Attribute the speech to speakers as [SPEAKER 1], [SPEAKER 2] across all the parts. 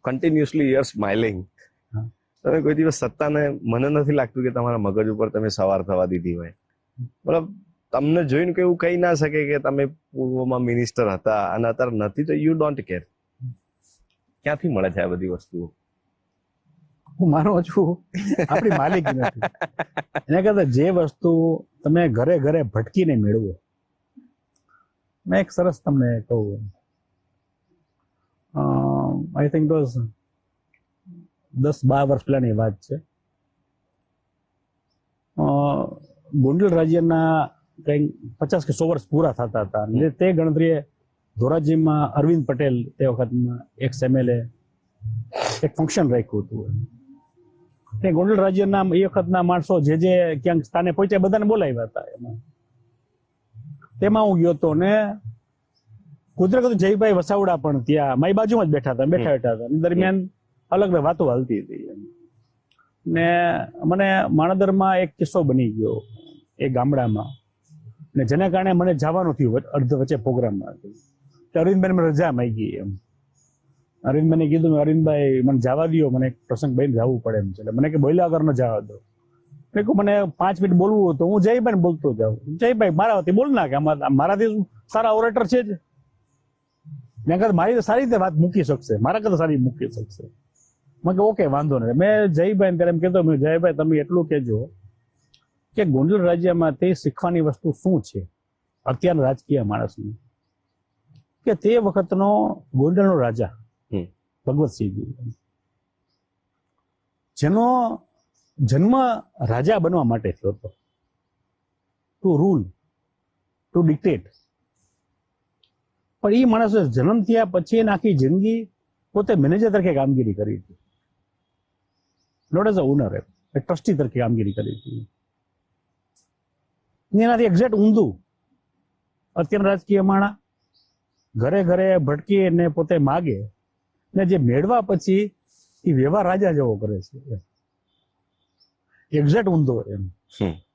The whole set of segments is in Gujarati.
[SPEAKER 1] Continuously you are smiling. તમે કોઈ દિવસ સત્તાને મને નથી લાગતું કે તમારા મગજ ઉપર તમે સવાર થવા દીધી હોય. મતલબ તમને જોઈને કોઈ એવું કહી ના શકે કે તમે પૂર્વમાં મિનિસ્ટર હતા અને અત્યારે નથી, તો યુ ડોન્ટ કેર. ક્યાંથી મળે છે આ બધી વસ્તુઓ?
[SPEAKER 2] હું માનું છું આપણી માલિકી નથી. એના કરતા જે વસ્તુ તમે ઘરે ઘરે ભટકીને મેળવો. મેં એક સરસ તમને કહું, આઈ થિંક 10-12 વર્ષ પહેલાની વાત છે. ગોંડલ રાજ્યના કંઈક 50 કે 100 વર્ષ પૂરા થતા હતા. તે ગણતરીએ ધોરાજીમાં અરવિંદ પટેલ તે વખતમાં એક્સ MLA એક ફંક્શન રાખ્યું હતું. તે ગોંડલ રાજ્યના એ વખતના માણસો જે ક્યાંક સ્થાને પહોંચ્યા બધાને બોલાવ્યા હતા. તેમાં હું ગયો હતો ને કુદરત જયભાઈ વસાવડા પણ ત્યાં મારી બાજુમાં જ બેઠા હતા. દરમિયાન અલગ વાતો હાલતી હતી. ને મને માણાદરમાં એક કિસ્સો બની ગયો એ ગામડામાં, ને જેના કારણે મને જવાનું થયું અડધ વચ્ચે પ્રોગ્રામમાં. અરવિંદભાઈ મને રજા માંગી એમ. અરવિંદભાઈને કીધું, અરવિંદભાઈ મને જવા દો, મને એક પ્રસંગ બહીને જવું પડે એમ છે. એટલે મને કે બોલ્યા વગર ન જવા દો. મેં કહું મને 5 મિનિટ બોલવું હતું, હું જયભાઈને બોલતો જાઉં. જયભાઈ મારા વતી બોલ ના કે મારાથી સારા ઓરેટર છે જ. મેં કહ્યું મારી તો સારી રીતે વાત મૂકી શકશે, મારા કરતા સારી મૂકી શકશે. મેં કહ્યું ઓકે વાંધો નહીં. મેં જયભાઈ ત્યારે એમ કહેતો, જયભાઈ તમે એટલું કહેજો કે ગોંડલ રાજ્યમાં તે શીખવાની વસ્તુ શું છે અત્યારના રાજકીય માણસની, કે તે વખતનો ગોંડલનો રાજા ભગવતસિંહજી, જેનો જન્મ રાજા બનવા માટે થયો હતો, ટુ રૂલ, ટુ ડિક્ટેટ. પણ એ માણસે જન્મ થયા પછી એની આખી જિંદગી પોતે મેનેજર તરીકે કામગીરી કરી હતી, not as a owner, trustee તરીકે કામગીરી કરી હતી. એનાથી એક્ઝેક્ટ ઊંધું અત્યારના રાજકીય માણા ઘરે ઘરે ભટકી અને પોતે માગે ને જે મેળવા પછી એ વ્યવહાર રાજા જેવો કરે છે. એક્ઝેક્ટ ઊંધો એમ.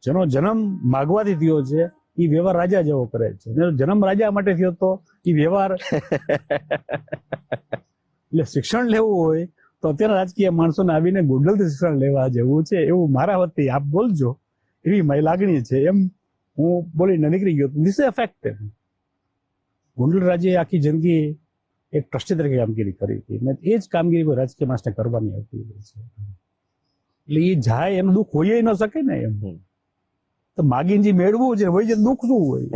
[SPEAKER 2] જેનો જન્મ માગવાથી થયો છે એ વ્યવહાર રાજા જેવો કરે છે. જન્મ રાજા માટે થયો તો એ વ્યવહાર એટલે શિક્ષણ લેવું હોય તો અત્યારના રાજકીય માણસોને આવીને ગોંડલથી શિક્ષણ લેવા જેવું છે એવું મારા વતી આપ બોલજો એવી મારી લાગણી છે. એમ હું બોલીને નીકળી ગયો. This is a fact. Gondal રાજ્યએ આખી જિંદગી એક ટ્રસ્ટી તરીકે કામગીરી કરી હતી, ને એ જ કામગીરી કોઈ રાજકીય માણસને કરવાની આવતી હોય છે. એટલે એ જાય એનું દુઃખ હોય ન શકે ને એમ. તો માગીને જે મેળવું છે હોય છે દુઃખ શું હોય?